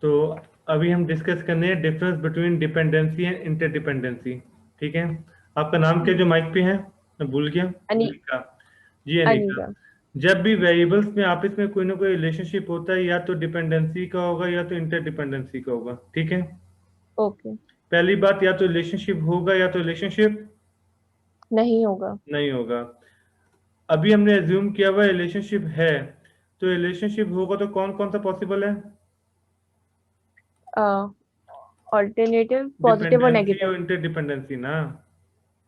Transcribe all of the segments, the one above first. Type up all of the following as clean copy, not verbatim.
तो अभी हम डिस्कस करने हैं difference between dependency and interdependency. ठीक है, आपका नाम क्या जो माइक पे है, मैं भूल गया। अनिका। जी अनिका, अनिका। जब भी वेरिएबल्स में आपस में कोई ना कोई रिलेशनशिप होता है, या तो डिपेंडेंसी का होगा या तो इंटरडिपेंडेंसी का होगा। ठीक है, ओके। पहली बात, या तो रिलेशनशिप होगा या तो रिलेशनशिप नहीं होगा। नहीं होगा। अभी हमने एज्यूम किया हुआ रिलेशनशिप है, तो रिलेशनशिप होगा तो कौन कौन सा पॉसिबल है? ऑल्टरनेटिव पॉजिटिव और डिपेंडेंसी नेगेटिव। और इंटरडिपेंडेंसी ना,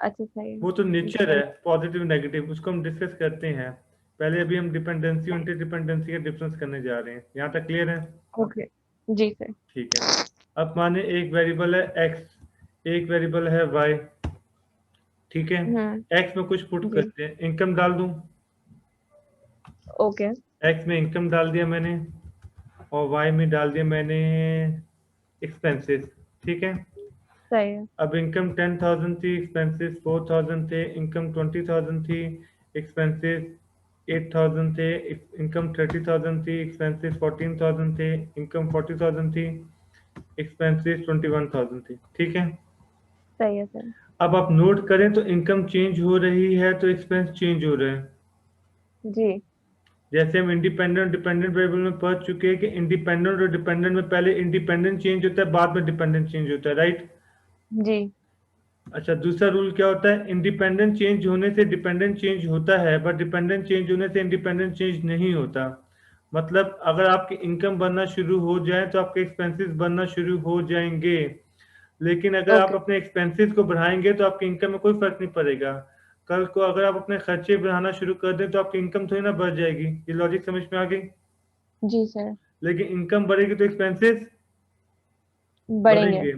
अच्छा सही है। वो तो नेचर है, डिपेंड। पॉजिटिव नेगेटिव, उसको हम डिस्कस करते हैं। पहले अभी हम डिपेंडेंसी और इंटरडिपेंडेंसी का डिफरेंस करने जा रहे हैं। यहाँ तक क्लियर है? ओके। जी सर। ठीक है। अब माने एक वेरिएबल है एक्स, एक वेरिएबल है वाई। ठीक है, एक्स में कुछ पुट जी। करते हैं, इनकम डाल दूं। ओके। एक्स में इनकम डाल दिया मैंने, और वाई में डाल दिया मैंने एक्सपेंसेस। ठीक है, सही है। अब इनकम 10,000 थी, एक्सपेंसेस 4,000 थे। इनकम 20,000 थी, एक्सपेंसेस 8,000 थे। इनकम 30,000 थी, एक्सपेंसेस 14,000 थे। इनकम 40,000 थी, एक्सपेंसेस 21,000 थी। ठीक है, सही है सर। अब आप नोट करें तो इनकम चेंज हो रही है तो एक्सपेंस चेंज हो रहे हैं। जी। जैसे हम इंडिपेंडेंट डिपेंडेंट वेरिएबल में पढ़ चुके हैं कि इंडिपेंडेंट और डिपेंडेंट में पहले इंडिपेंडेंट चेंज होता है, बाद में डिपेंडेंट चेंज होता है, राइट? जी। अच्छा, दूसरा रूल क्या होता है? इंडिपेंडेंट चेंज होने से डिपेंडेंट चेंज होता है, बट डिपेंडेंट चेंज होने से इंडिपेंडेंट चेंज नहीं होता। मतलब अगर आपकी इनकम बनना शुरू हो जाए तो आपके एक्सपेंसेस बनना शुरू हो जाएंगे, लेकिन अगर आप ओके। अपने एक्सपेंसेस को बढ़ाएंगे तो आपकी इनकम में कोई फर्क नहीं पड़ेगा। कल को अगर आप अपने खर्चे बढ़ाना शुरू कर दें तो आपकी इनकम थोड़ी ना बढ़ जाएगी। ये लॉजिक समझ में आ गई? जी सर। लेकिन इनकम बढ़ेगी तो एक्सपेंसेस बढ़ेंगे। बढ़ेंगे।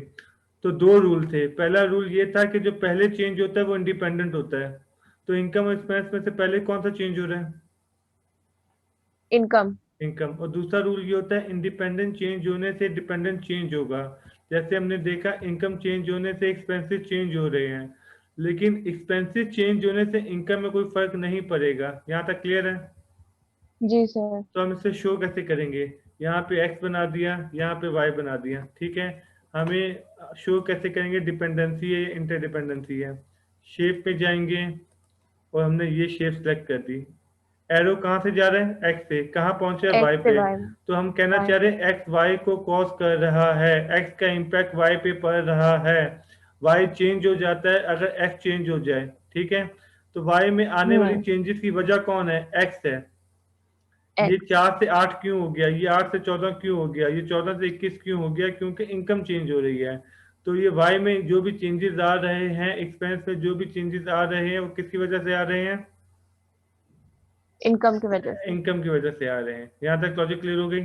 तो दो रूल थे। पहला रूल ये था कि जो पहले चेंज होता है वो इंडिपेंडेंट होता है। तो इनकम और एक्सपेंस में से पहले कौन सा चेंज हो रहा है? इनकम। इनकम। और दूसरा रूल ये होता है इंडिपेंडेंट चेंज होने से डिपेंडेंट चेंज होगा। जैसे हमने देखा, इनकम चेंज होने से एक्सपेंसेस चेंज हो रहे हैं, लेकिन एक्सपेंसेस चेंज होने से इनकम में कोई फर्क नहीं पड़ेगा। यहाँ तक क्लियर है? जी सर। तो हम इसे शो कैसे करेंगे? यहाँ पे x बना दिया, यहाँ पे y बना दिया। ठीक है, हमें शो कैसे करेंगे डिपेंडेंसी है या इंटरडिपेंडेंसी है? शेप पे जाएंगे और हमने ये शेप सेलेक्ट कर दी। एरो कहाँ से जा रहा है? x से। कहाँ पहुंचे? y एक्स से पे। वाई। तो हम कहना वाई। चाह रहे हैं x y को कॉज कर रहा है, x का इम्पैक्ट y पे पड़ रहा है। y चेंज हो जाता है अगर x चेंज हो जाए। ठीक है, तो y में आने वाली चेंजेस की वजह कौन है? x है। ये एक्स। 4 से 8 क्यों हो गया? ये 8 से 14 क्यों हो गया? ये 14 से 21 क्यों हो गया? क्योंकि इनकम चेंज हो रही है। तो ये वाई में जो भी चेंजेस आ रहे हैं, एक्सपेंस में जो भी चेंजेस आ रहे हैं, वो किसकी वजह से आ रहे हैं? इनकम की वजह से। इनकम की वजह से आ रहे हैं। यहाँ तक लॉजिक क्लियर हो गई?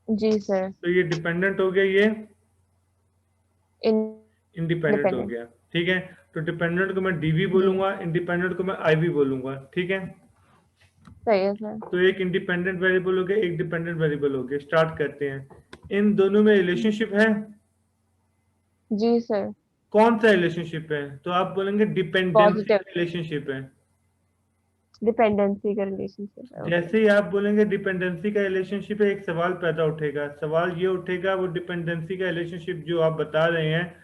जी सर। तो ये डिपेंडेंट हो गया, ये इंडिपेंडेंट हो इंडिपेंडेंट। गया। ठीक है, तो डिपेंडेंट को मैं डीवी जी। बोलूंगा, इंडिपेंडेंट को मैं आईवी बोलूंगा। ठीक है, सही है सर। तो एक इंडिपेंडेंट वेरिएबल हो गया, एक डिपेंडेंट वेरिएबल हो गया। स्टार्ट करते हैं। इन दोनों में रिलेशनशिप है? जी सर। कौन सा रिलेशनशिप है? तो आप बोलेंगे डिपेंडेंसी पॉजिटिव। का रिलेशनशिप है। डिपेंडेंसी का रिलेशनशिप है। ओके। जैसे ही आप बोलेंगे डिपेंडेंसी का रिलेशनशिप है, एक सवाल पैदा उठेगा। सवाल ये उठेगा, वो डिपेंडेंसी का रिलेशनशिप जो आप बता रहे हैं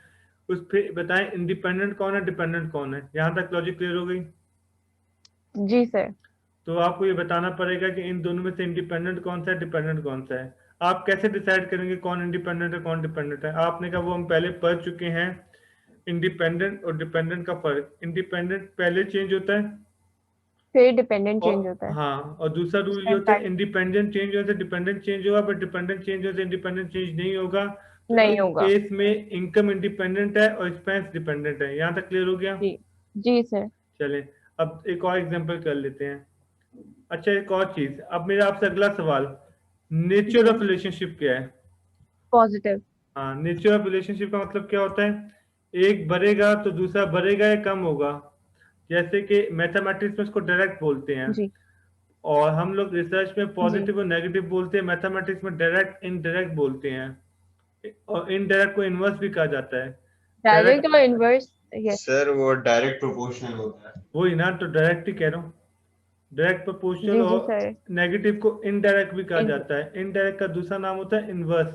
उस पे बताएं, इंडिपेंडेंट कौन है, डिपेंडेंट कौन है। यहाँ तक लॉजिक क्लियर हो गई? जी सर। तो आपको ये बताना पड़ेगा कि इन दोनों में से इंडिपेंडेंट कौन सा है, डिपेंडेंट कौन सा है। आप कैसे डिसाइड करेंगे कौन इंडिपेंडेंट है कौन डिपेंडेंट है? आपने कहा वो हम पहले पढ़ चुके हैं, इंडिपेंडेंट और डिपेंडेंट का फर्क। इंडिपेंडेंट पहले चेंज होता है, फिर डिपेंडेंट और चेंज होता है। हाँ, और दूसरा रूल उसका ये होता है इम्पैक्ट इंडिपेंडेंट चेंज होने से डिपेंडेंट चेंज होगा, पर डिपेंडेंट चेंज होने से इंडिपेंडेंट चेंज नहीं होगा। तो नहीं इन होगा। केस में इनकम इंडिपेंडेंट है और एक्सपेंस डिपेंडेंट है। यहाँ तक क्लियर हो गया? जी। जी सर। चलें, अब एक और एग्जांपल कर लेते हैं। अच्छा, एक और चीज, अब मेरा आपसे अगला सवाल, नेचर जी। ऑफ रिलेशनशिप क्या है? पॉजिटिव। हाँ, नेचर ऑफ रिलेशनशिप का मतलब क्या होता है? एक बढ़ेगा तो दूसरा बढ़ेगा या कम होगा। जैसे कि मैथमेटिक्स में इसको डायरेक्ट बोलते हैं, जी। और हम लोग रिसर्च में जी। पॉजिटिव और नेगेटिव बोलते हैं। मैथमेटिक्स में डायरेक्ट इनडायरेक्ट बोलते हैं, और इनडायरेक्ट को इनवर्स भी कहा जाता है। डायरेक्ट और डायरेक्ट, इनवर्स। यस। सर वो डायरेक्ट प्रोपोर्शनल होता है। वही ना, तो डायरेक्ट ही कह रहा हूँ। डायरेक्ट प्रोपोर्शनल, जी जी और सर। नेगेटिव को इनडायरेक्ट भी कहा इन। जाता है। इनडायरेक्ट का दूसरा नाम होता है इनवर्स।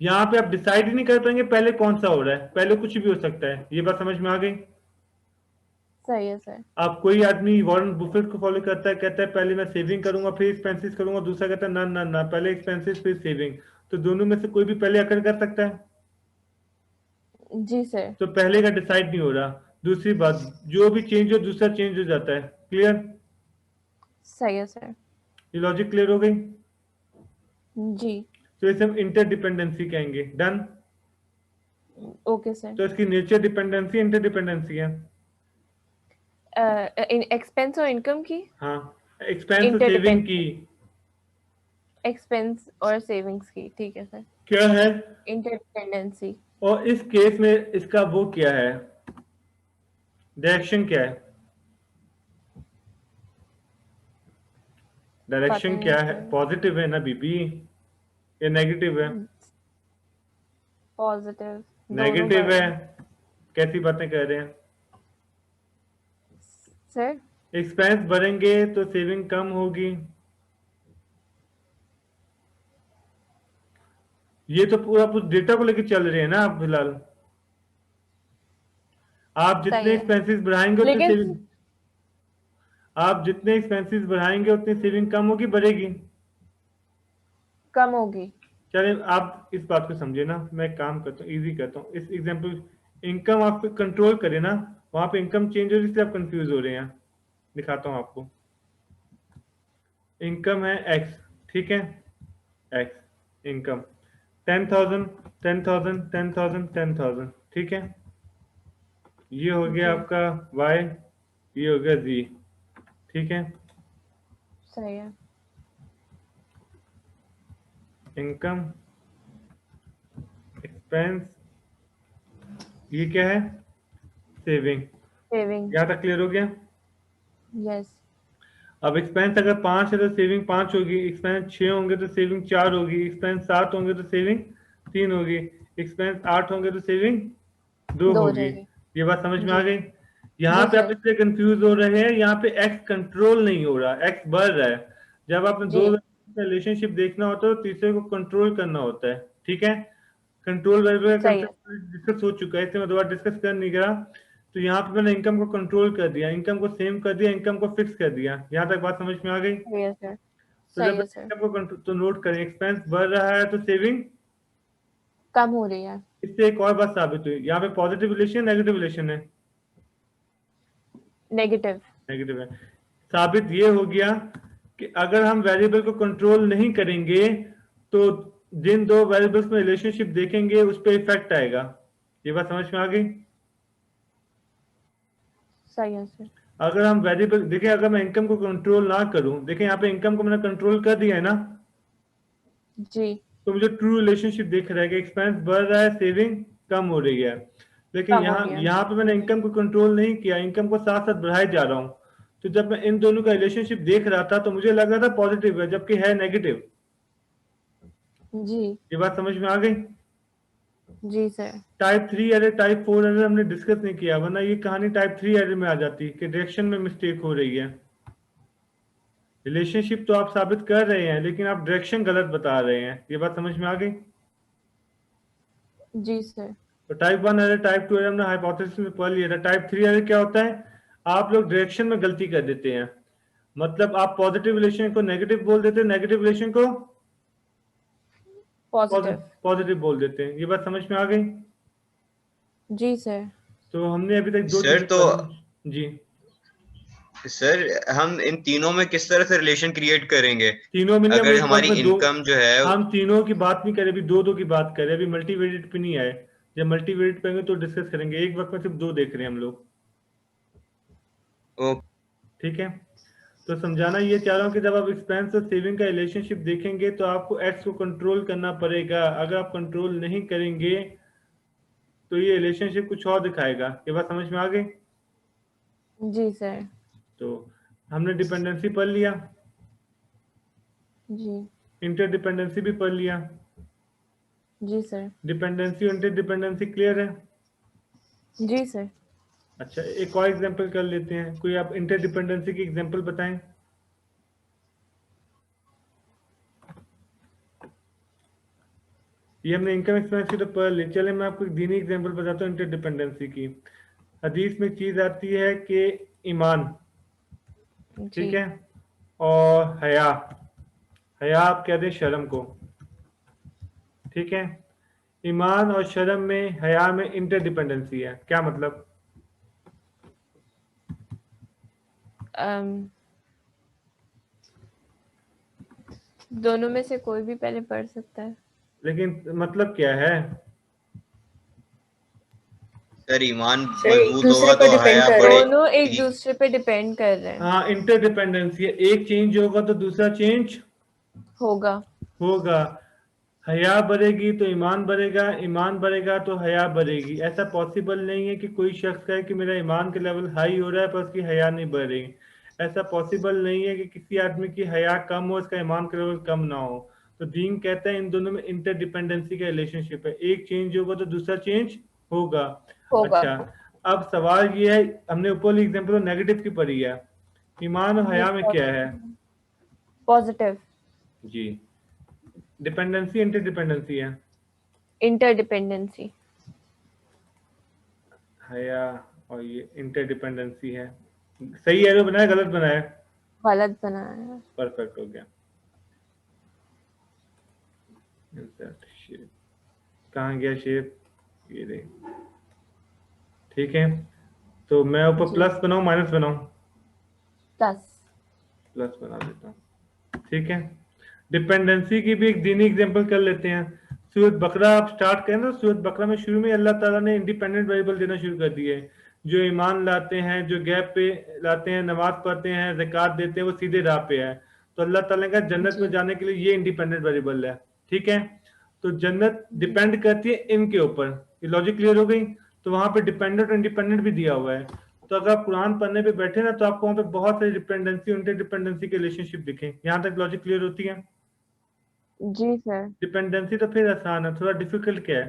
यहाँ पे आप डिसाइड ही नहीं कर पाएंगे पहले कौन सा हो रहा है, पहले कुछ भी हो सकता है। ये बात समझ में आ गई? सही है सर। आप कोई आदमी वॉरेन बुफेट को फॉलो करता है, कहता है पहले मैं सेविंग करूंगा फिर एक्सपेंसेस करूंगा, दूसरा कहता है ना ना ना पहले एक्सपेंसेस फिर सेविंग। तो दोनों में से कोई भी पहले अकर कर सकता है, जी सर। तो पहले का डिसाइड नहीं हो रहा। दूसरी बात, जो भी चेंज हो दूसरा चेंज हो जाता है। क्लियर? सही है सर। ये लॉजिक क्लियर हो गई? जी। तो इसे हम इंटरडिपेंडेंसी कहेंगे। डन? Okay sir. तो इसकी नेचर डिपेंडेंसी इंटरडिपेंडेंसी है। एक्सपेंस और इनकम की, हाँ, एक्सपेंस और सेविंग इंटरडिपेंड, की एक्सपेंस और सेविंग्स की, ठीक है सर। क्या है, इंटरडिपेंडेंसी। और इस केस में इसका वो क्या है, डायरेक्शन क्या है? पता डायरेक्शन नहीं क्या है? सर। पॉजिटिव है ना बीबी, ये नेगेटिव है? पॉजिटिव। नेगेटिव है। कैसी बातें कर रहे हैं? सर एक्सपेंस बढ़ेंगे तो सेविंग कम होगी। ये तो पूरा डेटा को लेकर चल रहे हैं ना आप फिलहाल। आप जितने सही है, एक्सपेंसेस बढ़ाएंगे उतनी लेकिन सेविंग, आप जितने एक्सपेंसेस बढ़ाएंगे उतनी सेविंग कम होगी बढ़ेगी? कम होगी। चलिए आप इस बात को समझे ना, मैं काम करता हूँ इजी करता हूँ इस एग्जांपल। इनकम आप कंट्रोल करें ना, वहां पे इनकम चेंज हो रही है इसलिए आप कंफ्यूज हो रहे हैं। दिखाता हूँ आपको। इनकम है एक्स, ठीक है, एक्स इनकम 10,000 10,000 10,000 10,000, ठीक है। ये हो गया जी। आपका वाई, ये हो गया जी, ठीक है। सही है। इनकम, एक्सपेंस, ये क्या है, सेविंग। सेविंग। यहाँ तक क्लियर हो गया? यस। अब एक्सपेंस अगर 5 है तो सेविंग 5 होगी, एक्सपेंस 6 होंगे तो सेविंग 4 होगी, एक्सपेंस 7 होंगे तो सेविंग 3 होगी, एक्सपेंस 8 होंगे तो सेविंग 2 दो हो होगी। जाएगी। ये बात समझ में आ जी। गई? यहाँ जी पे आप सर। इसलिए कंफ्यूज हो रहे हैं, यहाँ पे एक्स कंट्रोल नहीं हो रहा, एक्स बढ़ रहा है। जब आपने जी। दो रिलेशनशिप देखना होता है तो तीसरे को कंट्रोल करना होता है, ठीक है। कंट्रोल वेरिएबल का सही है। कंसेप्ट डिस्कस हो चुका है, इसलिए मैं दोबारा डिस्कस कर नहीं करा। तो यहाँ पे मैंने इनकम को कंट्रोल कर दिया, इनकम को सेम कर दिया, इनकम को फिक्स कर दिया। यहाँ तक बात समझ में आ गई? सही है सर। तो सही जब है सर। इनकम को कंट्रोल, तो नोट करें एक्सपेंस बढ़ रहा है तो सेविंग, कम हो रही है। इससे एक और बात साबित हुई, यहाँ पे पॉजिटिव रिलेशन नेगेटिव रिलेशन है? नेगेटिव। नेगेटिव है। साबित ये हो गया कि अगर हम वेरिएबल को कंट्रोल नहीं करेंगे तो जिन दो वेरिएबल्स में रिलेशनशिप देखेंगे उस पर इफेक्ट आएगा। ये बात समझ में आ गई? सही है सर। अगर हम वेरिएबल देखें, अगर मैं इनकम को कंट्रोल ना करूं, देखें यहाँ पे इनकम को मैंने कंट्रोल कर दिया है ना, जी। तो मुझे ट्रू रिलेशनशिप दिख रहा है कि एक्सपेंस बढ़ रहा है सेविंग कम हो रही है। लेकिन कम हो यहाँ रही है। यहाँ पे मैंने इनकम को कंट्रोल नहीं किया, इनकम को साथ साथ बढ़ाए जा रहा हूँ। तो जब मैं इन दोनों का रिलेशनशिप देख रहा था तो मुझे लग रहा था पॉजिटिव है, जबकि है नेगेटिव। जी। ये बात समझ में आ गई? जी sir. Type 3 error type 4 error हमने डिस्कस नहीं किया, वरना ये कहानी टाइप 3 एरर में आ जाती कि डायरेक्शन में मिस्टेक हो रही है। रिलेशनशिप तो आप साबित कर रहे हैं लेकिन आप डायरेक्शन गलत बता रहे हैं। ये बात समझ में आ गई? जी सर। तो टाइप 1 एरर टाइप 2 एरर हमने हाइपोथेसिस में पढ़ लिया था। टाइप 3 एरर क्या होता है, आप लोग डायरेक्शन में गलती कर देते हैं। मतलब आप पॉजिटिव रिलेशन को नेगेटिव बोल देते हैं, नेगेटिव रिलेशन को पॉजिटिव। पॉजिटिव बोल देते हैं। ये बात समझ में आ गई? जी सर। तो हमने अभी तक दो सर चीजें तो पढ़ी जी। सर हम इन तीनों में किस तरह से रिलेशन क्रिएट करेंगे? तीनों में नहीं, हम अगर एक हमारी वक्त में दो, इनकम जो है हम तीनों की बात नहीं करें, अभी दो दो की बात करें, अभी मल्टीवेरिएट पे नहीं आए। जब मल्टीवेरिएट पे आएंगे तो डिस्कस करेंगे, एक वक्त में सिर्फ दो देख रहे हैं हम लोग, ओ, ठीक है। तो समझाना ये चाह रहा हूँ कि जब आप एक्सपेंस और सेविंग का रिलेशनशिप देखेंगे तो आपको एक्स को कंट्रोल करना पड़ेगा। अगर आप कंट्रोल नहीं करेंगे तो ये रिलेशनशिप कुछ और दिखाएगा। ये बात समझ में आ गई? जी सर। तो हमने डिपेंडेंसी पढ़ लिया, जी। इंटरडिपेंडेंसी भी पढ़ लिया। जी सर। डिपेंडेंसी और इंटरडिपेंडेंसी क्लियर है? जी सर। अच्छा, एक और एग्जांपल कर लेते हैं। कोई आप इंटरडिपेंडेंसी की एग्जांपल बताएं। ये हमने इनकम एक्सपेंस की तो पढ़ ली। चले मैं आपको एक दीनी एग्जांपल बताता हूँ इंटरडिपेंडेंसी की। हदीस में एक चीज आती है कि ईमान, ठीक जी है, और हया, हया आप कह दें शर्म को, ठीक है। ईमान और शर्म में, हया में इंटरडिपेंडेंसी है। क्या मतलब? दोनों में से कोई भी पहले पढ़ सकता है। लेकिन मतलब क्या है? सर ईमान सर एक मजबूत दूसरे होगा पर तो डिपेंड हया कर रहे हैं। दोनों एक बढ़ेगी। दूसरे पे डिपेंड कर रहे हैं। हाँ, इंटरडिपेंडेंसी है, एक चेंज होगा तो दूसरा चेंज होगा। होगा। हया बढ़ेगी तो ईमान बढ़ेगा, ईमान बढ़ेगा तो हया बढ़ेगी। ऐसा पॉसिबल नहीं है कि कोई शख्स कहे कि मेरा ईमान का लेवल हाई हो रहा है पर उसकी हया नहीं बढ़ रही। ऐसा पॉसिबल नहीं है कि किसी आदमी की हया कम हो, इसका ईमान का लेवल कम ना हो। तो दीन कहता है इन दोनों में इंटरडिपेंडेंसी का रिलेशनशिप है, एक चेंज होगा तो दूसरा चेंज होगा। होगा। अच्छा, अब सवाल ये है, हमने ऊपर वाली एग्जाम्पल नेगेटिव की पढ़ी है, ईमान और हया में क्या है? पॉजिटिव। जी, डिपेंडेंसी इंटरडिपेंडेंसी है। इंटरडिपेंडेंसी। हया और ये इंटरडिपेंडेंसी है। सही एरो बनाया, गलत बनाया? गलत बनाया है। परफेक्ट हो गया। इंसर्ट शेप, कहाँ गया शेप? ये रही, ठीक है। तो मैं ऊपर जी प्लस बनाऊं माइनस बनाऊं? 10। प्लस बना देता हूँ, ठीक है। डिपेंडेंसी की भी एक दीनी एग्जांपल कर लेते हैं। सूरत बकरा आप स्टार्ट करें ना, सूरत बकरा में शुरू में अल्लाह ताला ने इंडिपेंडेंट वेरिएबल देना शुरू कर दिए। जो ईमान लाते हैं, जो गैप पे लाते हैं, नमाज पढ़ते हैं, ज़कात देते हैं, वो सीधे राह पे है। तो अल्लाह ताला ने कहा जन्नत जी में जाने के लिए ये इंडिपेंडेंट वेरिएबल है, ठीक है। तो जन्नत डिपेंड करती है इनके ऊपर। ये लॉजिक क्लियर हो गई? तो वहां पे डिपेंडेंट और इंडिपेंडेंट भी दिया हुआ है। तो अगर आप कुरान पढ़ने पे बैठे ना, तो आपको वहां पे बहुत सारी डिपेंडेंसी इंटर डिपेंडेंसी के रिलेशनशिप दिखे। यहाँ तक लॉजिक क्लियर होती है? जी सर। डिपेंडेंसी तो फिर आसान है, थोड़ा डिफिकल्ट क्या है?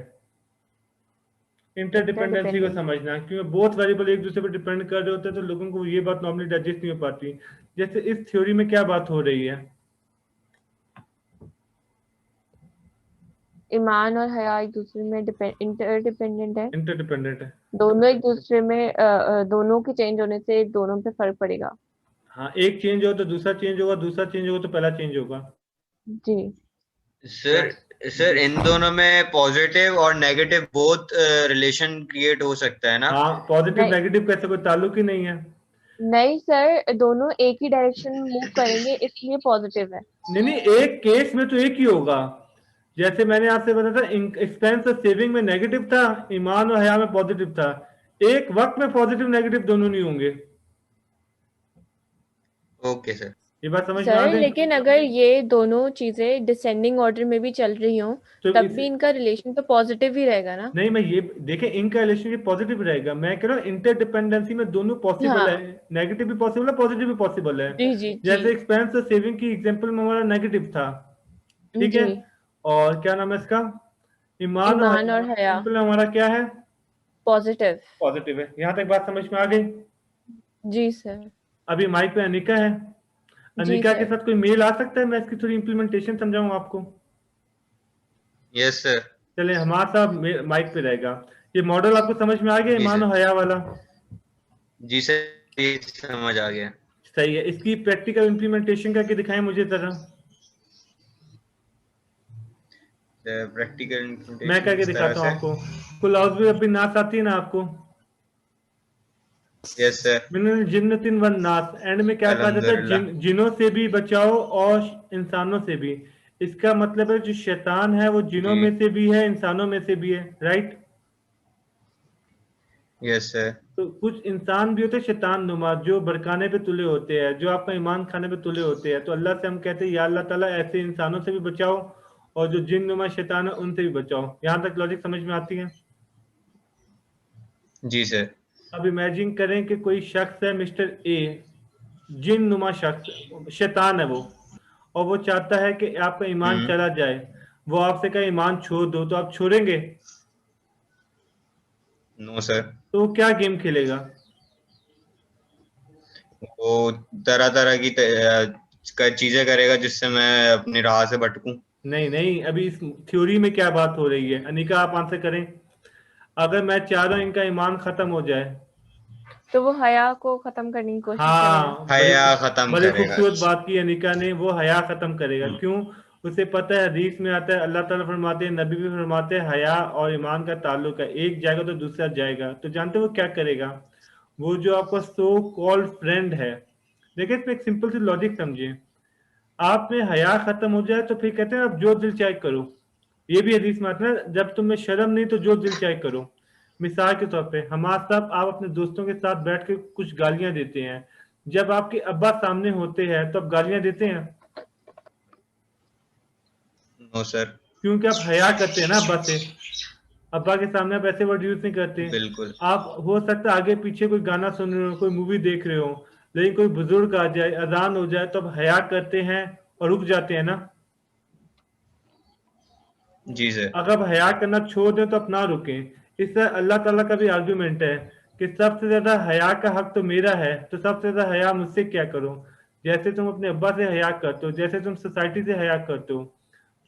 इंटरडिपेंडेंसी को इंटरडिपेंडेंट। समझना, क्योंकि बहुत वेरिएबल एक दूसरे पर डिपेंड कर रहे होते हैं, तो लोगों को ये बात नॉर्मली डाइजेस्ट नहीं हो पाती। जैसे इस थ्योरी में क्या बात हो रही है? ईमान और हया एक दूसरे में इंटरडिपेंडेंट है। इंटरडिपेंडेंट है। दोनों एक दूसरे में दोनों के चेंज होने से दोनों पे फर्क पड़ेगा। हाँ, एक चेंज हो तो दूसरा चेंज होगा, दूसरा चेंज होगा तो पहला चेंज होगा। जी सर सर इन दोनों में पॉजिटिव और नेगेटिव बोथ रिलेशन क्रिएट हो सकता है ना? हाँ, पॉजिटिव नहीं नेगेटिव का ऐसा कोई ताल्लुक ही नहीं है। नहीं सर, दोनों एक ही डायरेक्शन में मूव करेंगे इसलिए पॉजिटिव है। नहीं नहीं, एक केस में तो एक ही होगा। जैसे मैंने आपसे बताया था, एक्सपेंस और सेविंग में नेगेटिव था, ईमान और हया में पॉजिटिव था। एक वक्त में पॉजिटिव नेगेटिव दोनों नहीं होंगे। Okay sir. ये बात समझ में आ सर गई? लेकिन अगर ये दोनों चीजें डिसेंडिंग ऑर्डर में भी चल रही हों तो तब इस, भी इनका रिलेशन तो पॉजिटिव ही रहेगा ना। नहीं, मैं ये देखें, इनका रिलेशनशिप पॉजिटिव रहेगा। मैं कह रहा हूँ इंटरडिपेंडेंसी में दोनों पॉसिबल है, हाँ नेगेटिव भी पॉसिबल है, पॉजिटिव भी पॉसिबल है। जी जी जी जैसे एक्सपेंस और सेविंग की एग्जांपल में हमारा नेगेटिव था, ठीक जी। है। और क्या नाम है इसका, ईमान और ईमान और हया सिंपल हमारा क्या है? पॉजिटिव। पॉजिटिव है। यहाँ तक बात समझ में आ गई? जी सर। अभी माइक पे अनिका है, जी अनिका के सर। साथ कोई मेल आ सकता है? मैं इसकी थोड़ी इम्प्लीमेंटेशन समझाऊं आपको। Yes sir. चले, हमारा साहब माइक पे रहेगा। ये मॉडल आपको समझ में आ गया, जी ईमान सर। और हया वाला? जी सर, ये समझ आ गया। सही है। इसकी प्रैक्टिकल इम्प्लीमेंटेशन करके दिखाएं मुझे जरा। प्रैक्टिकल मैं इम्प्लीमेंटेशन करके किस तरह दिखाता हूँ से? आपको। कुल औज़ भी नास आती है ना आपको? Yes sir. मिनल जिन्नतिन वन नास, एंड में क्या कहा जाता है? अल्हम्दुलिल्लाह। जिनों से भी बचाओ और इंसानों से भी। इसका मतलब है जो शैतान है वो जिनों जी। में से भी है, इंसानों में से भी है, राइट। Yes sir. तो कुछ इंसान भी होते हैं शैतान नुमा, जो भड़काने पे तुले होते हैं, जो आपका ईमान खाने पे तुले होते हैं। तो अल्लाह से हम कहते हैं या अल्लाह ताला ऐसे इंसानों से भी बचाओ और जो जिन नुमा शैतान है उनसे भी बचाओ। यहाँ तक लॉजिक समझ में आती है? जी सर। अब इमेजिन करें कि कोई शख्स है, मिस्टर ए, जिन नुमा शख्स, शैतान है वो, और वो चाहता है कि आपका ईमान चला जाए। वो आपसे कहे ईमान छोड़ दो, तो आप छोड़ेंगे? No sir. तो वो क्या गेम खेलेगा? वो तरह तरह की चीजें करेगा जिससे मैं अपनी राह से भटकूं। नहीं, अभी इस थ्योरी में क्या बात हो रही है? अनिका आप आंसर करें। अगर मैं चाह रहा हूं इनका ईमान खत्म हो जाए, तो वो हया को खत्म करने की कोशिश करेगा। हाँ, हया खत्म बड़े करेगा। खूबसूरत बात की अनिका ने, वो हया खत्म करेगा। क्यों? उसे पता है, हदीस में आता है, अल्लाह ताला फरमाते हैं, नबी भी फरमाते हैं, हया और ईमान का ताल्लुक है, एक जाएगा तो दूसरा जाएगा। तो जानते हो वो क्या करेगा? वो जो आपका सो कॉल्ड फ्रेंड है, देखिए इसमें एक सिंपल सी लॉजिक समझिए। आप में हया खत्म हो जाए तो फिर कहते हैं आप जो दिल चाहे करो। ये भी हदीस में आता है, जब तुम्हें शर्म नहीं तो जो दिल चाहे करो। मिसाल के तौर पे हमारे साथ आप अपने दोस्तों के साथ बैठ के कुछ गालियां देते हैं, जब आपके अब्बा सामने होते हैं तो आप गालियां देते हैं? No sir. क्योंकि आप हया करते हैं ना अब्बा से। अब्बा के सामने आप ऐसे वर्ड यूज नहीं करते। बिल्कुल। आप हो सकता है आगे पीछे कोई गाना सुन रहे हो, कोई मूवी देख रहे हो, लेकिन कोई बुजुर्ग आ जाए, अजान हो जाए, तो आप हया करते हैं और रुक जाते हैं ना। जी सर। अगर आप हया करना छोड़ दें तो आप ना रुकें। इससे अल्लाह ताला का भी आर्गुमेंट है कि सबसे ज्यादा हया का हक तो मेरा है, तो सबसे ज्यादा हया मुझसे क्या करो। जैसे तुम अपने अब्बा से हया करते हो, जैसे तुम सोसाइटी से हया करते हो,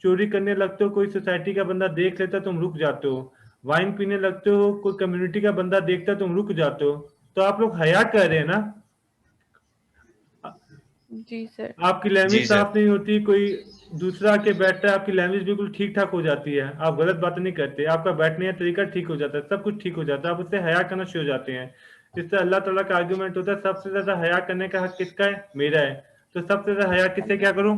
चोरी करने लगते हो, कोई सोसाइटी का बंदा देख लेता है तुम रुक जाते हो, वाइन पीने लगते हो, कोई कम्युनिटी का बंदा देखता है तुम रुक जाते हो। तो आप लोग हया कर रहे हैं ना। जी सर। आपकी लैंग्वेज जी सर। साफ नहीं होती, कोई दूसरा आके बैठता है, आपकी लैंग्वेज बिल्कुल ठीक ठाक हो जाती है, आप गलत बातें नहीं करते, आपका बैठने का तरीका ठीक हो जाता है, सब कुछ ठीक हो जाता है, आप उससे हया करना शुरू हो जाते हैं। इससे अल्लाह ताला का आर्गुमेंट होता है, सबसे ज्यादा हया करने का हक किसका है? मेरा है। तो सबसे ज्यादा हया किससे क्या करूं?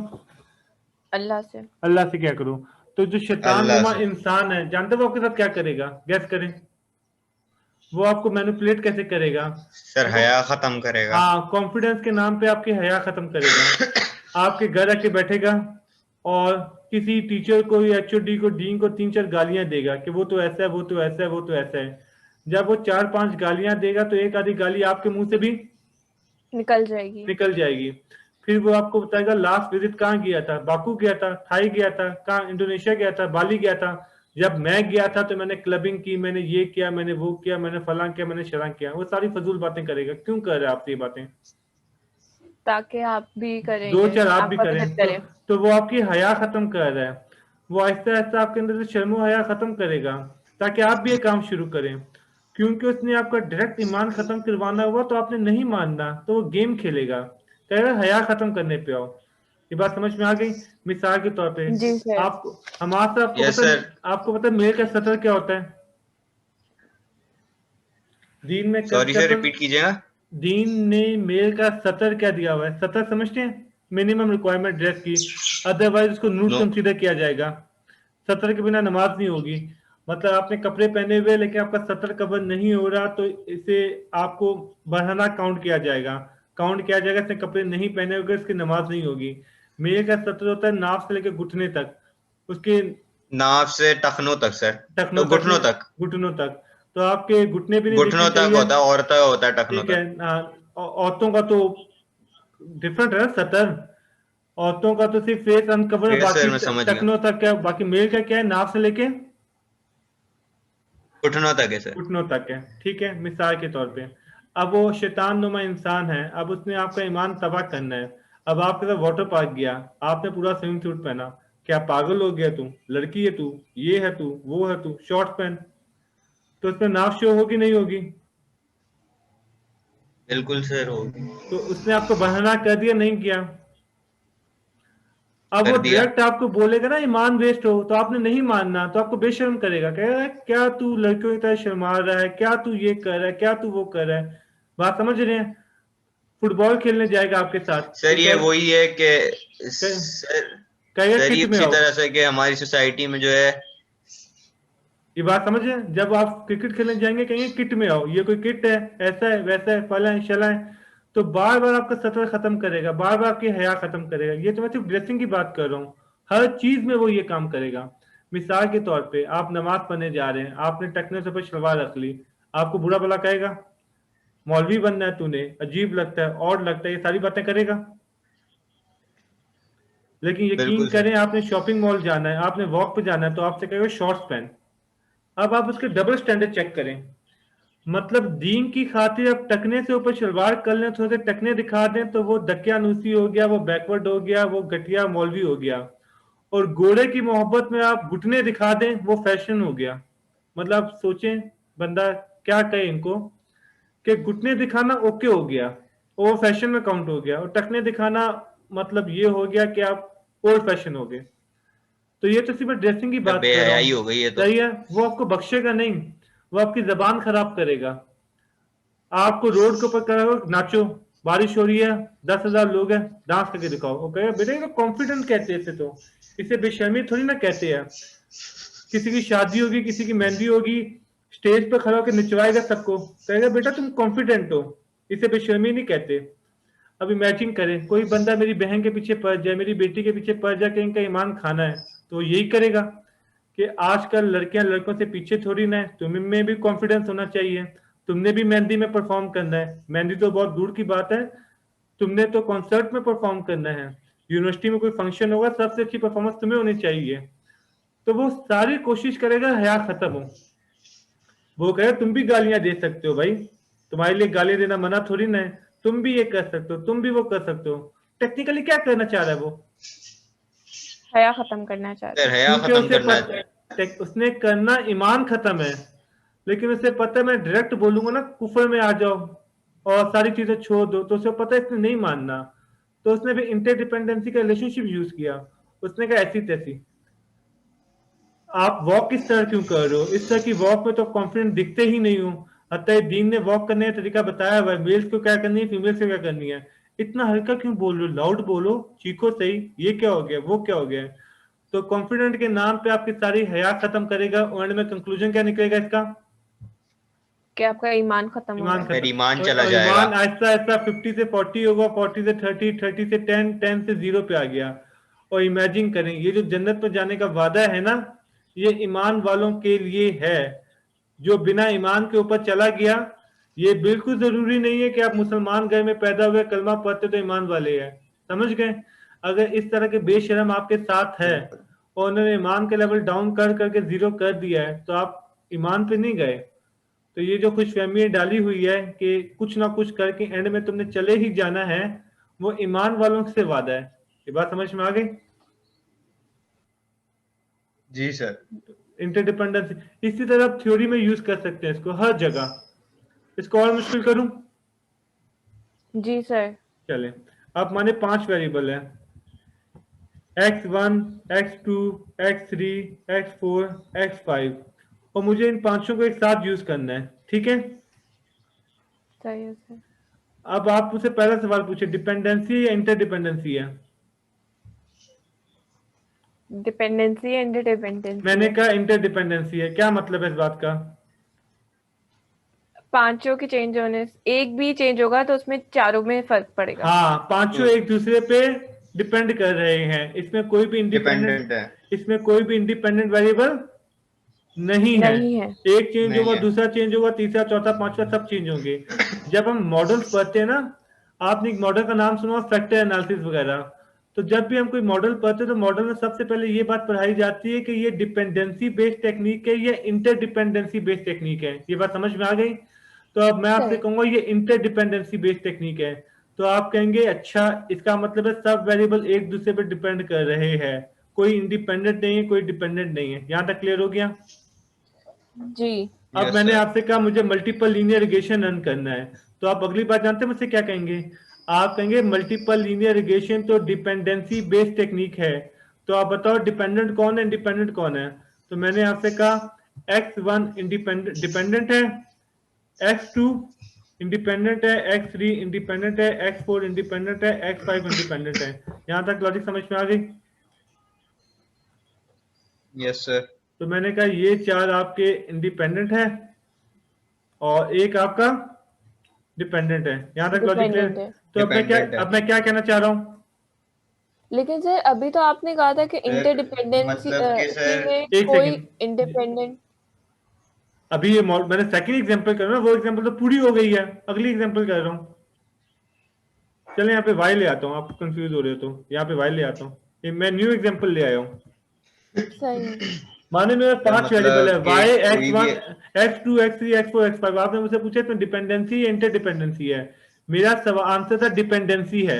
अल्लाह से। अल्लाह से क्या करूं? तो जो शैतान अल्लाह नुमा से। इंसान है, जानते हो वो आपके साथ क्या करेगा? गैस करें। वो आपको मैनिपुलेट कैसे करेगा? सर वो, हया खत्म करेगा। हाँ, कॉन्फिडेंस के नाम पे आपकी हया खत्म करेगा। आपके घर आके बैठेगा और किसी टीचर को या एचओडी को, डीन को 3-4 गालियां देगा कि वो तो ऐसा है, वो तो ऐसा है, वो तो ऐसा है। जब वो 4-5 गालियां देगा तो एक आधी गाली आपके मुंह से भी निकल जाएगी। निकल जाएगी। फिर वो आपको बताएगा लास्ट विजिट कहाँ गया था, बाकू गया था, थाई गया था, कहाँ, इंडोनेशिया गया था, बाली गया था। जब मैं गया था तो मैंने क्लबिंग की, मैंने ये किया, मैंने वो किया, मैंने फलां किया, मैंने शरां किया। वो सारी फजूल बातें करेगा। क्यों कर रहे हैं आपसे ये बातें? ताकि आप भी करें, दो ये चार आप भी आपका भी करें दिल करे। तो वो आपकी हया खत्म कर रहा है। वो आहिस्ता आहिस्ता आपके अंदर से शर्म हया खत्म करेगा, ताकि आप भी ये काम शुरू करें। क्योंकि उसने आपका डायरेक्ट ईमान खत्म करवाना हुआ तो आपने नहीं मानना, तो वो गेम खेलेगा, कहेगा हया खत्म करने पे आओ। ये बात समझ में आ गई? मिसाल के तौर पे जी सर। आपको, हमारे से यस सर। आपको पता है मेल का सतर क्या होता है? दीन में सॉरी सर, कंसेप्ट, रिपीट कीजिएगा। दीन ने मेल का सतर क्या दिया हुआ है? सतर समझते हैं? मिनिमम रिक्वायरमेंट ड्रेस की, अदरवाइज उसको न्यूड नो। कंसीडर किया जाएगा। सतर के बिना नमाज नहीं होगी। मतलब आपने कपड़े पहने हुए लेकिन आपका सतर कवर नहीं हो रहा, तो इसे आपको बढ़ाना काउंट किया जाएगा। काउंट किया जाएगा, इसने कपड़े नहीं पहने हुए, इसकी नमाज नहीं होगी। मेल का सतर होता है नाफ से लेकर घुटने तक, उसके नाभ से टखनों तक सर। टखनों तो तक घुटनों नहीं, तक। घुटनों तक। तो आपके घुटने भी नहीं घुटनों दिखने तक चाहिए। होता है, औरतों का होता है टखनों ठीक है, तक। हाँ, औरतों का तो डिफरेंट है सतर। औरतों का तो सिर्फ फेस अनकवर है, यस बाकी सर, मैं समझ गया। टखनों तक क्या, बाकी मेल का क्या है, नाक से लेके घुटनों तक है सर। घुटनों तक है। ठीक है, मिसाल के तौर पे अब वो शैतान नुमा इंसान है, अब उसने आपका ईमान तबाह करना है। अब आपके साथ वाटर पार्क गया, आपने पूरा स्विमिंग सूट पहना, क्या पागल हो गया तू? लड़की है तू, ये है तू, वो है तू, शॉर्ट्स पहन। तो उसमें नाफ शो होगी नहीं होगी? बिल्कुल सर, होगी। तो उसने आपको बहाना कर दिया, नहीं किया? अब वो कर दिया। डायरेक्ट आपको बोलेगा ना ईमान वेस्ट हो, तो आपने नहीं मानना, तो आपको बेशर्म करेगा, कहेगा क्या तू लड़कियों की तरह शर्मा रहा है, क्या तू ये कर रहा है, क्या तू वो कर रहा है। बात समझ रहे हैं? फुटबॉल खेलने जाएगा आपके साथ तो सर ये वही है कि सर, कहेगा सर ये किट में उसी आओ। तरह से कि हमारी सोसाइटी में जो है। ये बात समझ रहे हैं? जब आप क्रिकेट खेलने जाएंगे कहेंगे किट में आओ, ये कोई किट है? ऐसा है, वैसा है, फला है, शला है। तो बार बार आपका सतर खत्म करेगा, बार बार आपकी हया खत्म करेगा। ये तो मैं सिर्फ ड्रेसिंग की बात कर रहा हूँ, हर चीज में वो ये काम करेगा। मिसाल के तौर पे आप नमाज पढ़ने जा रहे हैं, आपने टकने से ऊपर शलवार रख ली, आपको बुरा भला कहेगा? मौलवी बनना है तूने, अजीब लगता है, और लगता है, ये सारी बातें करेगा। लेकिन यकीन बिल्कुल सर। करें, आपने शॉपिंग मॉल जाना है, आपने वॉक पे जाना है, तो आपसे कहेगा शॉर्ट्स पहन। अब आप उसके डबल स्टैंडर्ड चेक करें। मतलब दीन की खातिर अब टकने से ऊपर शलवार कर लें, थोड़े से टकने दिखा दें, तो वो दकियानूसी हो गया, वो बैकवर्ड हो गया, वो घटिया मौलवी हो गया। और घोड़े की मोहब्बत में आप घुटने दिखा दें, वो फैशन हो गया। मतलब सोचें बंदा क्या कहे इनको कि घुटने दिखाना ओके हो गया और वो फैशन में काउंट हो गया, और टखने दिखाना मतलब ये हो गया कि आप ओल्ड फैशन हो गए। तो ये तो सिर्फ ड्रेसिंग की बात कर रहा बेहयाई हूँ, हो गई है तो। सही है। वो आपको बख्शेगा नहीं, वो आपकी जबान खराब करेगा। आपको रोड के ऊपर करेगा नाचो, बारिश हो रही है, 10,000 लोग हैं, डांस करके दिखाओ, वो कहेगा बेटे तो कॉन्फिडेंट कहते हैं इसे, तो इसे बेशर्मी थोड़ी ना कहते हैं। किसी की शादी होगी, किसी की मेहंदी होगी, स्टेज पर खड़ा होकर नचवाएगा सबको, कहेगा बेटा तुम कॉन्फिडेंट हो, इसे बेशर्मी नहीं कहते। अब इमेजिन करें कोई बंदा मेरी बहन के पीछे पड़ जाए, मेरी बेटी के पीछे पड़ जाए कि इनका ईमान खाना है, तो यही करेगा कि आजकल लड़कियां लड़कों से पीछे थोड़ी ना है, तुम में भी कॉन्फिडेंस होना चाहिए, तुमने भी मेहंदी में परफॉर्म करना है। मेहंदी तो बहुत दूर की बात है, तुमने तो कॉन्सर्ट में परफॉर्म करना है, यूनिवर्सिटी में कोई फंक्शन होगा, सबसे अच्छी परफॉर्मेंस तुम्हें होनी चाहिए। तो वो सारी कोशिश करेगा हया खत्म हो। वो कहे तुम भी गालियां दे सकते हो भाई, तुम्हारे लिए गाली देना मना थोड़ी ना है, तुम भी ये कर सकते हो, तुम भी वो कर सकते हो। टेक्निकली क्या करना चाह रहा है वो? हया खत्म करना चाहता सर है। हया क्योंकि खत्म उसे करना पता उसने करना ईमान खत्म है, लेकिन उसे पता है मैं डायरेक्ट बोलूंगा ना कुफर में आ जाओ और सारी चीजें छोड़ दो, तो उसे पता है इसने नहीं मानना, तो उसने भी इंटरडिपेंडेंसी का रिलेशनशिप यूज किया। उसने कहा ऐसी तैसी। आप वॉक इस तरह क्यों कर रहे हो? इस तरह की वॉक में तो कॉन्फिडेंट दिखते ही नहीं हो। अतः दीन ने वॉक करने का तरीका बताया हुआ है, मेल्स को क्या करनी है, फीमेल्स को क्या करनी है। इतना हल्का क्यों बोल रहे हो? लाउड बोलो, चीखो सही, ये क्या हो गया, वो क्या हो गया। तो कॉन्फिडेंट के नाम पे आपकी सारी हया खत्म करेगा, और एंड में कंक्लूजन क्या निकलेगा इसका? कि आपका ईमान खत्म हो ईमान रहा है। फिर ईमान खत्म। चला और जाएगा। ईमान आहिस्ता आहिस्ता 50 से 40 होगा, 40 से 30, 30 से 10, 10 से 0 पे आ गया। और इमेजिन करें ये जो जन्नत में जाने का वादा है ना, ये ईमान वालों के लिए है। जो बिना ईमान के ऊपर चला गया, ये बिल्कुल जरूरी नहीं है कि आप मुसलमान घर में पैदा हुए कलमा पढ़ते तो ईमान वाले हैं, समझ गए। अगर इस तरह के बेशरम आपके साथ है और उन्होंने ईमान के लेवल डाउन कर करके 0 कर दिया है, तो आप ईमान पे नहीं गए। तो ये जो खुशफहमी डाली हुई है कि कुछ ना कुछ करके एंड में तुमने चले ही जाना है, वो ईमान वालों से वादा है। ये बात समझ में आ गई? जी सर। इंटरडिपेंडेंसी इसी तरह आप थ्योरी में यूज कर सकते हैं इसको हर जगह। इसको और मुश्किल करूं? जी सर। चले, आप माने 5 वेरिएबल है, x1, x2, x3, x4, x5, और मुझे इन पांचों को एक साथ यूज करना है, ठीक है। सही है सर। अब आप मुझसे पहला सवाल पूछे, डिपेंडेंसी या इंटरडिपेंडेंसी है? डिपेंडेंसी है, इंटरडिपेंडेंसी मैंने है। कहा इंटरडिपेंडेंसी है, क्या मतलब है इस बात का? पांचों के चेंज होने से एक भी चेंज होगा तो उसमें चारों में फर्क पड़ेगा। हाँ, पांचों एक दूसरे पे डिपेंड कर रहे हैं, इसमें कोई भी डिपेंडेंट है। इसमें कोई भी इंडिपेंडेंट वेरिएबल नहीं है। नहीं है। एक चेंज नहीं होगा, है। दूसरा चेंज होगा, तीसरा चौथा पांचवा सब चेंज होंगे। जब हम मॉडल्स पढ़ते हैं ना, आपने एक मॉडल का नाम सुना, फैक्टर एनालिसिस वगैरह, तो जब भी हम कोई मॉडल पढ़ते हैं तो मॉडल में सबसे पहले ये बात पढ़ाई जाती है कि ये डिपेंडेंसी बेस्ड टेक्निक है या इंटरडिपेंडेंसी बेस्ड टेक्निक है। ये बात समझ में आ गई? तो अब मैं आपसे सही। कहूंगा ये इंटरडिपेंडेंसी बेस्ड टेक्निक है। तो आप कहेंगे अच्छा, इसका मतलब है सब वेरिएबल एक दूसरे पर डिपेंड कर रहे हैं, कोई इंडिपेंडेंट नहीं है, कोई डिपेंडेंट नहीं है। यहां तक क्लियर हो गया? जी। अब मैंने आपसे कहा मुझे मल्टीपल लीनियर रिग्रेशन रन करना है, तो आप अगली बात जानते हैं मुझसे क्या कहेंगे? आप कहेंगे मल्टीपल लीनियर रिग्रेशन तो डिपेंडेंसी बेस्ड टेक्निक है, तो आप बताओ डिपेंडेंट कौन है, इंडिपेंडेंट कौन है? तो मैंने आपसे कहा x1 डिपेंडेंट है, x2 इंडिपेंडेंट है, x3 इंडिपेंडेंट है, x4 इंडिपेंडेंट है, x5 इंडिपेंडेंट है। यहां तक लॉजिक समझ में आ गई? Yes sir. तो मैंने कहा ये 4 आपके इंडिपेंडेंट है और एक आपका डिपेंडेंट है। यहां तक लॉजिक क्लियर? डिपेंडेंट है। तो अब मैं क्या कहना चाह रहा हूं? लेकिन सर अभी तो आपने कहा था कि इंटरडिपेंडेंसी मतलब कि सर में एक कोई सेकंड, इंडिपेंडेंट। अभी ये मैंने सेकंड एग्जांपल कर रहा हूं, वो एग्जांपल तो पूरी हो गई है, अगली एग्जांपल कर रहा हूं। चले यहाँ पे वाई ले आता हूँ, आप कंफ्यूज हो रहे हो तो यहाँ पे वाई ले आता हूँ, मैं न्यू एग्जांपल ले आया हूँ। सही। माने मेरे 5 वेरिएबल है, मतलब y, कोई भी x1, x2, x3, x4, x5। आपने मुझसे पूछा इसमें डिपेंडेंसी या इंटरडिपेंडेंसी है, मेरा सवाल आंसर था डिपेंडेंसी है।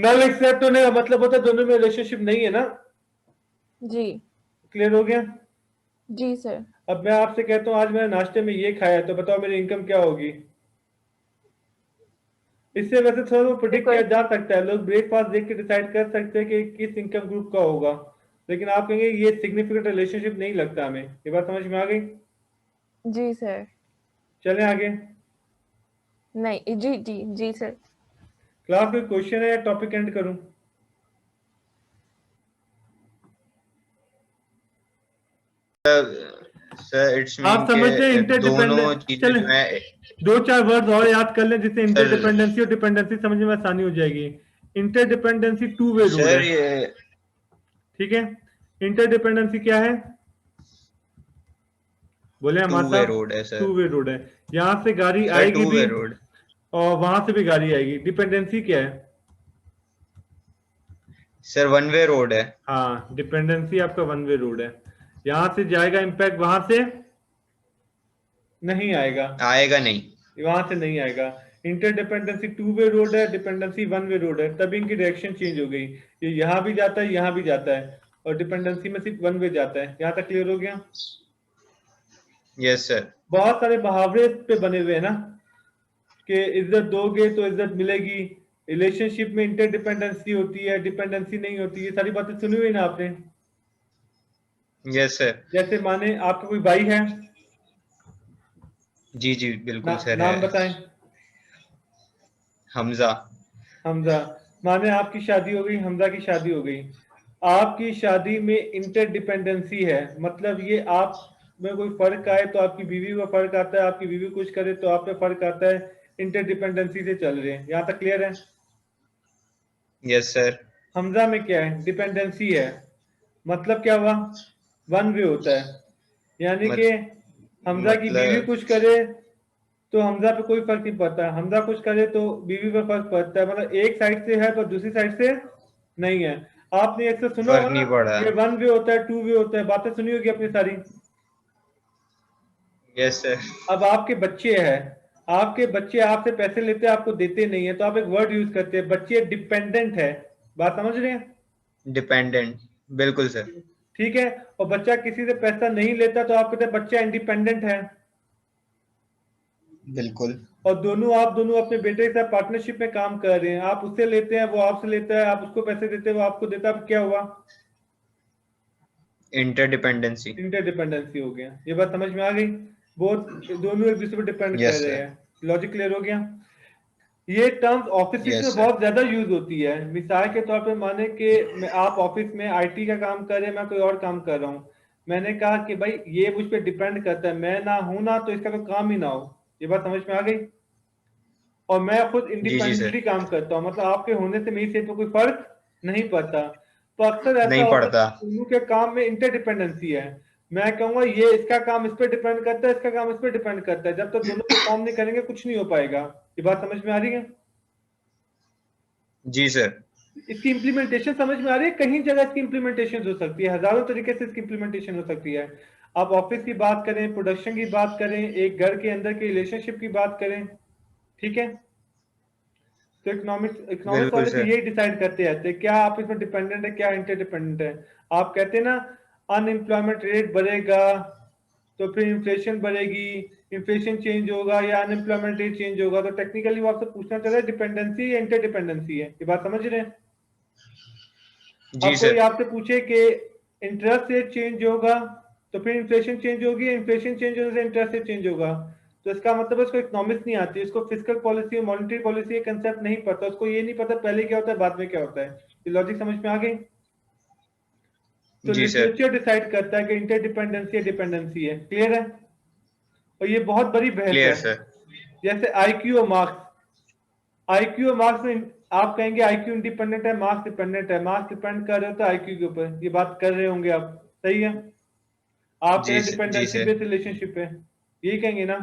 नल एक्सेप्ट होने का मतलब होता है दोनों में रिलेशनशिप नहीं है ना. जी क्लियर हो गया? जी सर. अब मैं आपसे कहता हूँ आज मैंने नाश्ते में ये खाया, तो बताओ मेरी इनकम क्या होगी? इससे वैसे थोड़ा बहुत प्रिडिक्ट किया जा सकता है, लोग ब्रेकफास्ट देख के डिसाइड कर सकते हैं कि किस इनकम ग्रुप का होगा, लेकिन आप कहेंगे ये सिग्निफिकेंट रिलेशनशिप नहीं लगता हमें. ये बात समझ में आ गई? जी सर. चलें आगे. नहीं जी जी जी सर. क्लास में क्वेश्चन है या टॉपिक एंड करूं? सर इट्स मीन आप समझते हैं के दोनों इंटरडिपेंडेंट. चीजें चलें जो है. 2-4 वर्ड और याद कर लें जिससे सर इंटरडिपेंडेंसी और डिपेंडेंसी समझने में आसानी हो जाएगी. Interdependency two way road sir है. ये ठीक है. इंटरडिपेंडेंसी क्या है? बोले टू हमारे वे साहब. रोड है टू सर. वे रोड है. यहाँ से गाड़ी सर आएगी टू भी वे रोड. और वहां से भी गाड़ी आएगी. डिपेंडेंसी क्या है? सर वन वे रोड है. हाँ, डिपेंडेंसी आपका वन वे रोड है. यहाँ से जाएगा इम्पैक्ट, वहां से नहीं आएगा. आएगा नहीं. वहां से नहीं आएगा. इंटरडिपेंडेंसी टू वे रोड है, डिपेंडेंसी वन वे रोड है. तभी इनकी डायरेक्शन चेंज हो गई. ये यहाँ भी जाता है, यहाँ भी जाता है, और डिपेंडेंसी में सिर्फ वन वे जाता है. यहाँ तक क्लियर हो गया? Yes sir. बहुत सारे मुहावरे इस पे बने हुए हैं ना, कि इज्जत दोगे तो इज्जत मिलेगी, रिलेशनशिप में इंटरडिपेंडेंसी होती है, डिपेंडेंसी नहीं होती. ये सारी बातें सुनी हुई ना आपने? Yes sir. जैसे माने आपका कोई भाई है, जी जी बिल्कुल सर नाम है. बताएं. हमजा. हमजा. माने आपकी शादी हो गई, हमजा की शादी हो गई. आपकी शादी में इंटरडिपेंडेंसी है, मतलब ये आप में कोई फर्क आए तो आपकी बीवी में फर्क आता है, आपकी बीवी कुछ करे तो आप पे फर्क आता है. इंटरडिपेंडेंसी से चल रहे हैं. यहाँ तक क्लियर है? Yes sir. हमजा में क्या है? डिपेंडेंसी है. मतलब क्या हुआ? वन वे होता है. यानी कि हमजा की बीवी कुछ करे तो हमजा पे कोई फर्क नहीं पड़ता, हमजा कुछ करे तो बीवी पे फर्क पड़ता है. मतलब एक साइड से है पर दूसरी साइड से नहीं है. आपने एक से सुना फर्क होगा नहीं ना, पड़ा. ये वन वे होता है, टू वे होता है. बातें सुनी होगी अपनी सारी. Yes sir. अब आपके बच्चे हैं, आपके बच्चे आपसे पैसे लेते हैं, आपको देते नहीं है, तो आप एक वर्ड यूज करते हैं, बच्चे डिपेंडेंट है. बात समझ रहे हैं? डिपेंडेंट. बिल्कुल सर. ठीक है. और बच्चा किसी से पैसा नहीं लेता तो आप कहते हैं बच्चा इंडिपेंडेंट है. बिल्कुल. और आप दोनों अपने बेटे के साथ पार्टनरशिप में काम कर रहे हैं. आप उससे लेते हैं, वो आपसे लेता है, आप उसको पैसे देते हैं, वो आपको देता है. अब क्या हुआ? इंटरडिपेंडेंसी. इंटरडिपेंडेंसी हो गया. ये बात समझ में आ गई? दोनों एक दूसरे पर डिपेंड कर रहे हैं. लॉजिक क्लियर हो गया? ये टर्म्स ऑफिस में बहुत ज्यादा यूज होती है. मिसाल के तौर पे माने कि आप ऑफिस में आईटी का काम कर रहे हैं, मैं कोई और काम कर रहा हूँ. मैंने कहा कि भाई ये मुझ पर डिपेंड करता है, मैं ना हूं ना तो इसका कोई काम ही ना हो. ये बात समझ में आ गई? और मैं खुद इंडिपेंडेंटली काम करता हूँ, मतलब आपके होने से मेरी सेहत पर कोई फर्क नहीं पड़ता. तो अक्सर ऐसा होता है दोनों के काम में इंटरडिपेंडेंसी है. मैं कहूंगा ये इसका काम इस पर डिपेंड करता है, इसका काम इस पर डिपेंड करता है. जब तक दोनों परफॉर्म नहीं करेंगे कुछ नहीं हो पाएगा. ये बात समझ में आ रही है? जी सर. इसकी इम्प्लीमेंटेशन समझ में आ रही है? कहीं जगह इसकी इम्प्लीमेंटेशन हो सकती है, हजारों तरीके से इसकी इम्प्लीमेंटेशन हो सकती है. आप ऑफिस की बात करें, प्रोडक्शन की बात करें, एक घर के अंदर के रिलेशनशिप की बात करें. ठीक है. तो इकोनॉमिक्स वाले तो यही डिसाइड करते रहते हैं क्या आप इसमें डिपेंडेंट है, क्या इंटरडिपेंडेंट है. आप कहते हैं ना अनएम्प्लॉयमेंट रेट बढ़ेगा तो फिर इन्फ्लेशन बढ़ेगी, इन्फ्लेशन चेंज होगा या अनएम्प्लॉयमेंट रेट चेंज होगा. तो टेक्निकली वो आपसे पूछना चाह रहा है डिपेंडेंसी या इंटरडिपेंडेंसी है. ये बात समझ रहे हैं? अब कोई आपसे पूछे कि इंटरेस्ट रेट चेंज होगा तो फिर इन्फ्लेशन चेंज होगी, इन्फ्लेशन चेंज होने से इंटरेस्ट रेट चेंज होगा, तो इसका मतलब इसको इकोनॉमिक्स नहीं आती, इसको फिस्कल पॉलिसी और मॉनेटरी पॉलिसी ये कंसेप्ट नहीं पता, उसको ये नहीं पता पहले क्या होता है बाद में क्या होता है. ये लॉजिक समझ में आ गई? तो लिटरेचर डिसाइड करता है कि इंटरडिपेंडेंसी या डिपेंडेंसी है. क्लियर है? और ये बहुत बड़ी बहस है. जैसे आईक्यू और मार्क्स. आईक्यू और मार्क्स में आप कहेंगे आईक्यू इंडिपेंडेंट है, मार्क्स डिपेंडेंट है. मार्क्स डिपेंड कर रहे होता है आईक्यू के ऊपर. ये बात कर रहे होंगे आप. सही है? आप कहें डिपेंडेंसी बेस्ड रिलेशनशिप है, यही कहेंगे ना?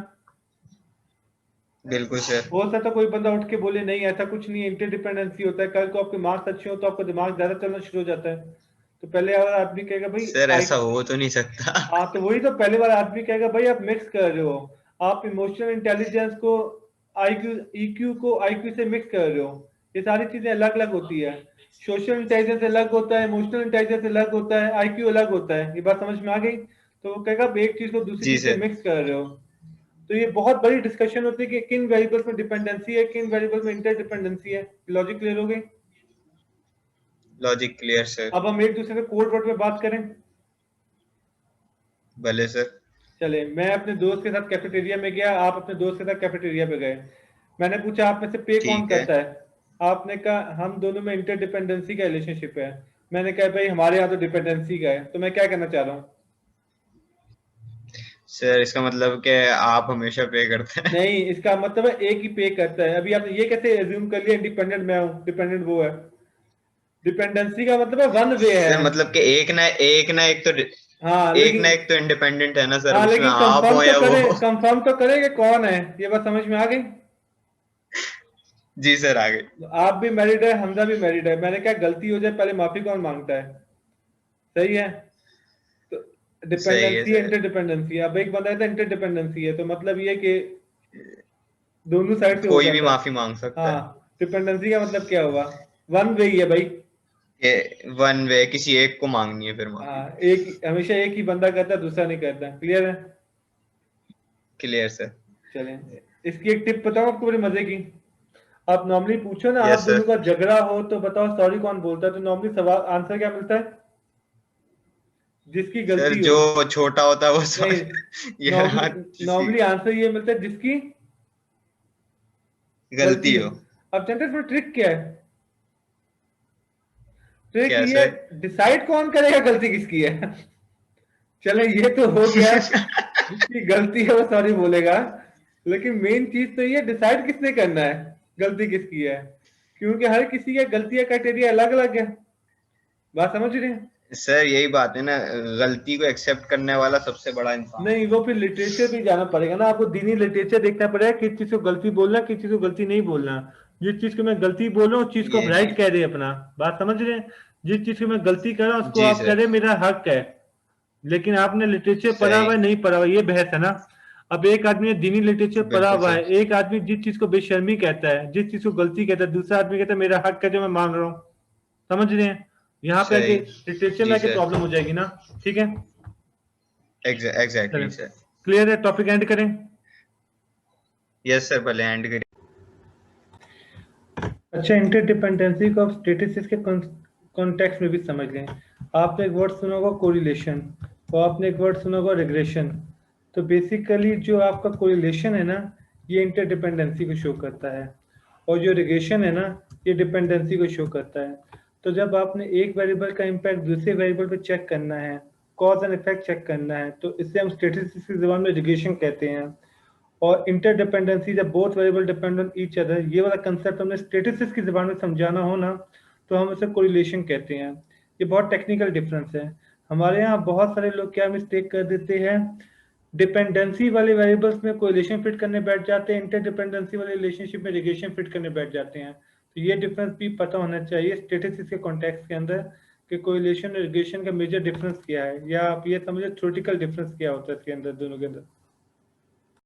बिल्कुल सर. हो सकता कोई बंदा उठ के बोले नहीं ऐसा कुछ नहीं है, इंटरडिपेंडेंसी होता है. कल को आपके मार्क्स अच्छे हो तो आपका दिमाग ज्यादा चलना शुरू हो जाता है. तो पहले वाला आदमी कहेगा भाई सर ऐसा हो तो नहीं सकता. हाँ, तो वही तो पहले वाला आदमी कहेगा भाई आप मिक्स कर रहे हो, आप इमोशनल इंटेलिजेंस को ईक्यू से मिक्स कर रहे हो. ये सारी चीजें अलग अलग होती है. सोशल इंटेलिजेंस अलग होता है, इमोशनल इंटेलिजेंस अलग होता है, आईक्यू अलग होता है. ये बात समझ में आ गई? तो वो कहेगा आप एक चीज को दूसरी जी चीज से सर. मिक्स कर रहे हो. तो ये बहुत बड़ी डिस्कशन होती है कि किन वेरिएबल्स में डिपेंडेंसी है, किन वेरिएबल्स में इंटरडिपेंडेंसी है. लॉजिक क्लियर हो गई? Logic clear sir. अब हम एक दूसरे से कोड वर्ड में बात करें. भले सर. चले, मैं अपने दोस्त के साथ कैफेटेरिया में गया, आप अपने दोस्त के साथ कैफेटेरिया पे गए. मैंने पूछा आप में से पे कौन ठीक है. करता है. आपने कहा हम दोनों में इंटरडिपेंडेंसी का रिलेशनशिप है. मैंने कहा भाई हमारे यहाँ तो डिपेंडेंसी का है. तो मैं क्या कहना चाह रहा हूँ? सर इसका मतलब कि आप हमेशा पे करते हैं. नहीं, इसका मतलब है एक ही पे करता है. अभी आपने ये कैसे एज्यूम कर लिया इंडिपेंडेंट मैं हूँ, डिपेंडेंट वो है? डिपेंडेंसी का मतलब है वन वे है. सर मतलब कि एक ना एक तो हाँ एक लेकिन ना एक तो इंडिपेंडेंट है ना सर, हाँ उसमें लेकिन आप हो या वो. कंफर्म तो करें कि कौन है. ये बात समझ में आ गई? जी सर आ गए. आप भी मैरिड है, हमजा भी मैरिड है. मैंने कहा गलती हो जाए पहले माफी कौन मांगता है? सही है. तो सही है डिपेंडेंसी है, सर. इंटरडिपेंडेंसी है. अब एक बंदा कहता है इंटरडिपेंडेंसी है, तो मतलब ये कि दोनों साइड से हो कोई भी जाता है. माफी मांग सकता है. हाँ, डिपेंडेंसी का मतलब क्या हुआ? वन वे ही है भाई. कि वन वे किसी एक को मांगनी है फिर माफी. हाँ, एक हमेशा एक ही बंदा करता है, दूसरा नहीं करता. क्लियर है? Clear sir. चलें, इसकी एक टिप बताओ आपको बड़ी मजे की. आप नॉर्मली पूछो ना, Yes, आप दोनों sir. का झगड़ा हो तो बताओ सॉरी कौन बोलता है. तो नॉर्मली सवाल आंसर क्या मिलता है? जिसकी सर गलती जो हो. छोटा होता है वो नहीं, ये नॉर्मली आंसर ये मिलता है जिसकी गलती हो. अब सेंटेंस में ट्रिक क्या है? ट्रिक क्या ये सर? डिसाइड कौन करेगा गलती किसकी है. चले, ये तो हो गया जिसकी गलती है वो सॉरी बोलेगा. लेकिन मेन चीज तो ये डिसाइड किसने करना है गलती किसकी है. क्योंकि हर किसी का गलती का क्राइटेरिया अलग अलग है. बात समझ रहे हैं? सर यही बात है ना, गलती को एक्सेप्ट करने वाला सबसे बड़ा इंसान. नहीं, वो फिर लिटरेचर भी जाना पड़ेगा ना. आपको दीनी लिटरेचर देखना पड़ेगा किस चीज को गलती बोलना, किस चीज को गलती नहीं बोलना. जिस चीज को मैं गलती बोल रहा हूँ उस चीज को आप ये राइट भी. कह रहे हैं अपना. बात समझ रहे हैं? जिस चीज को मैं गलती कर रहा हूँ उसको जी आप कह सर. रहे हैं मेरा हक है. लेकिन आपने लिटरेचर पढ़ा सही. हुआ है नहीं पढ़ा हुआ, ये बहस है ना. अब एक आदमी ने दीनी लिटरेचर पढ़ा बिल्कुल हुआ सर. है, एक आदमी जिस चीज को बेशर्मी कहता है, जिस चीज को गलती कहता है, दूसरा आदमी कहता है मेरा हक है जो मैं मान रहा हूँ. समझ रहे हैं? यहाँ पे आके सही. लिटरेचर में जी आके सर. प्रॉब्लम हो जाएगी ना. ठीक है, एग्जैक्टली सर. क्लियर है? टॉपिक एंड करें? यस सर, भले एंड करिए. अच्छा, इंटरडिपेंडेंसी को आप स्टैटिस्टिक्स के कॉन्टेक्स्ट में भी समझ लें. आपने एक वर्ड सुना होगा कोरिलेशन, और आपने एक वर्ड सुना होगा रिग्रेशन. तो बेसिकली जो आपका कोरिलेशन है ना, ये इंटरडिपेंडेंसी को शो करता है, और जो रिग्रेशन है ना, ये डिपेंडेंसी को शो करता है. तो जब आपने एक वेरिएबल का इम्पैक्ट दूसरे वेरिएबल पे चेक करना है, कॉज एंड इफेक्ट चेक करना है, तो इसे हम स्टैटिस्टिक्स की ज़बान में रिग्रेशन कहते हैं. और इंटरडिपेंडेंसी जब both variable depend on each other, ये वाला कंसेप्ट हमने स्टैटिस्टिक्स की ज़बान में समझाना हो ना, तो हम उसे कोरिलेशन कहते हैं. ये बहुत टेक्निकल डिफरेंस है. हमारे यहाँ बहुत सारे लोग क्या मिस्टेक कर देते हैं, डिपेंडेंसी वाले वेरिएबल्स में कोरिलेशन फिट करने बैठ जाते हैं, इंटरडिपेंडेंसी वाले रिलेशनशिप में रिग्रेशन फिट करने बैठ जाते हैं. तो ये डिफरेंस भी पता होना चाहिए स्टैटिस्टिक्स के कॉन्टेक्स्ट के अंदर कि कोरिलेशन और रिग्रेशन का मेजर डिफरेंस क्या है, या आप ये समझे थ्योरेटिकल डिफरेंस क्या होता है इसके अंदर दोनों के अंदर.